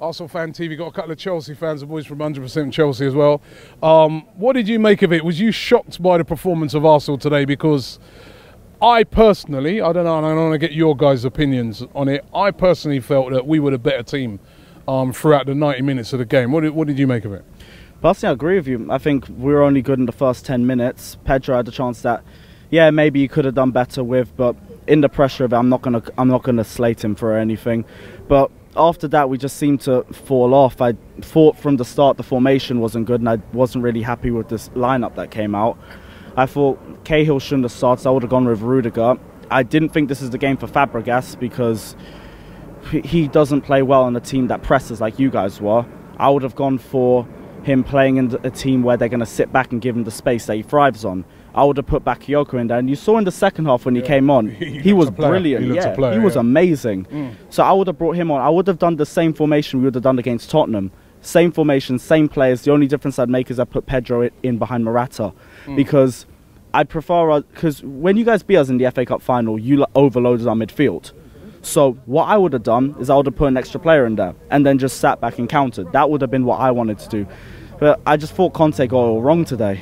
ArsenalFanTV, got a couple of Chelsea fans, the boys from 100% Chelsea as well. What did you make of it? Was you shocked by the performance of Arsenal today? Because I personally, I don't know, and I want to get your guys' opinions on it. I personally felt that we were the better team throughout the 90 minutes of the game. What did you make of it? Personally, I agree with you. I think we were only good in the first 10 minutes. Pedro had a chance that, yeah, maybe he could have done better with, but in the pressure of it, I'm not gonna slate him for anything. But after that, we just seemed to fall off. I thought from the start the formation wasn't good, and I wasn't really happy with this lineup that came out. I thought Cahill shouldn't have started. I would have gone with Rudiger. I didn't think this is the game for Fabregas because he doesn't play well on a team that presses like you guys were. I would have gone for him playing in a team where they're going to sit back and give him the space that he thrives on. I would have put Bakayoko in there, and you saw in the second half when he came on, he was brilliant. He was amazing. So I would have brought him on. I would have done the same formation we would have done against Tottenham. Same formation, same players. The only difference I'd make is I put Pedro in behind Morata, because I'd prefer, because when you guys beat us in the FA Cup final, you overloaded our midfield. So what I would have done is I would have put an extra player in there and then just sat back and countered. That would have been what I wanted to do. But I just thought Conte got it all wrong today.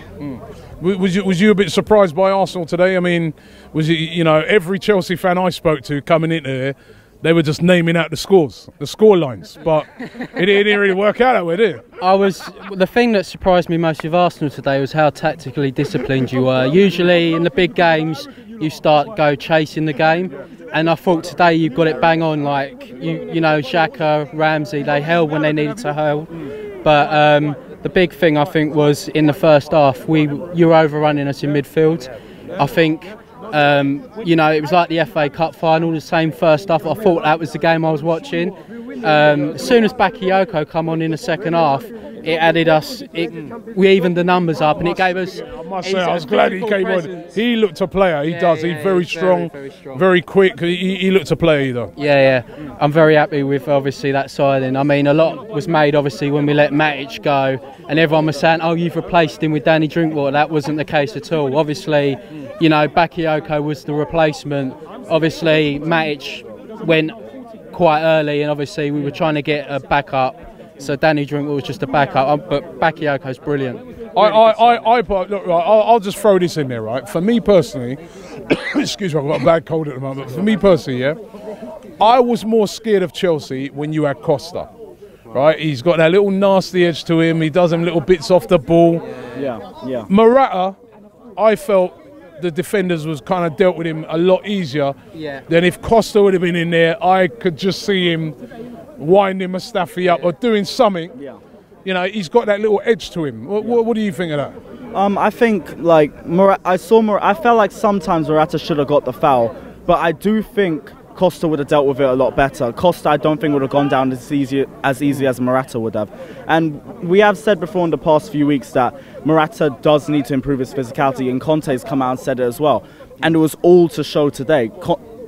Was you a bit surprised by Arsenal today? I mean, was it, you know, every Chelsea fan I spoke to coming into here, they were just naming out the scores, the score lines, but it didn't really work out that way, did it? The thing that surprised me most with Arsenal today was how tactically disciplined you were. Usually in the big games, you go chasing the game, and I thought today you got it bang on. Like you know, Xhaka, Ramsey, they held when they needed to hold, but the big thing I think was in the first half, you were overrunning us in midfield. I think. You know, it was like the FA Cup final, the same first half. I thought that was the game I was watching. As soon as Bakayoko come on in the second half, it added us, we evened the numbers up, and it gave us... I must say, I was glad he came on. He looked a player, he does. He's very strong, very quick. He looked a player either. Yeah. I'm very happy with, obviously, that signing. I mean, a lot was made, obviously, when we let Matic go, and everyone was saying, oh, you've replaced him with Danny Drinkwater. That wasn't the case at all. Obviously, you know, Bakayoko was the replacement. Obviously, Matic went quite early, and obviously we were trying to get a backup. So Danny Drinkwater was just a backup, but Bakayoko's brilliant. Look, right, I'll just throw this in there, right? For me personally, excuse me, I've got a bad cold at the moment. But for me personally, yeah, I was more scared of Chelsea when you had Costa, right? He's got that little nasty edge to him. He does them little bits off the ball. Yeah. Morata, I felt the defenders was kind of dealt with him a lot easier than if Costa would have been in there. I could just see him winding Mustafi up or doing something. You know, he's got that little edge to him. What do you think of that? I think, like, I felt like sometimes Morata should have got the foul, but I do think Costa would have dealt with it a lot better. Costa, I don't think, would have gone down as easy as Morata would have. And we have said before in the past few weeks that Morata does need to improve his physicality, and Conte's come out and said it as well. And it was all to show today.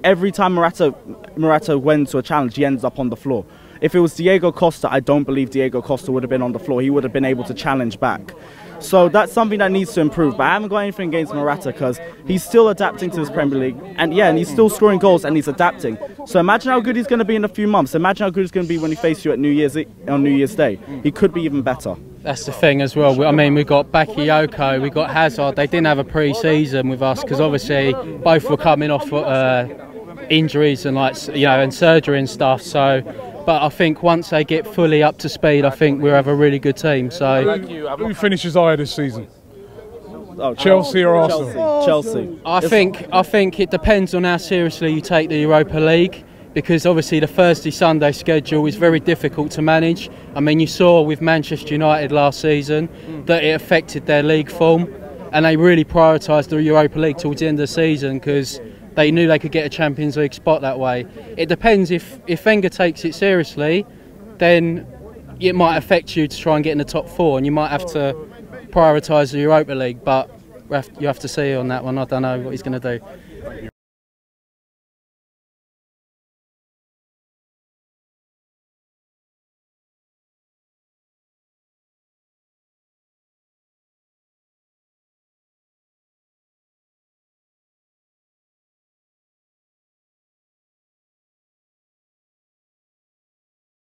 Every time Morata went to a challenge, he ends up on the floor. If it was Diego Costa, I don't believe Diego Costa would have been on the floor. He would have been able to challenge back. So that's something that needs to improve. But I haven't got anything against Morata because he's still adapting to this Premier League. And yeah, and he's still scoring goals and he's adapting. So imagine how good he's going to be in a few months. Imagine how good he's going to be when he faces you at New Year's Day. He could be even better. That's the thing as well. I mean, we got Bakayoko, we got Hazard. They didn't have a pre-season with us because obviously both were coming off injuries and and surgery and stuff. So. But I think once they get fully up to speed, I think we'll have a really good team. So, who finishes higher this season? Chelsea or Arsenal? Chelsea. I think it depends on how seriously you take the Europa League, because obviously the Thursday-Sunday schedule is very difficult to manage. I mean, you saw with Manchester United last season that it affected their league form, and they really prioritised the Europa League towards the end of the season because they knew they could get a Champions League spot that way. It depends if Wenger takes it seriously, then it might affect you to try and get in the top four, and you might have to prioritise the Europa League. But you have to see on that one. I don't know what he's going to do.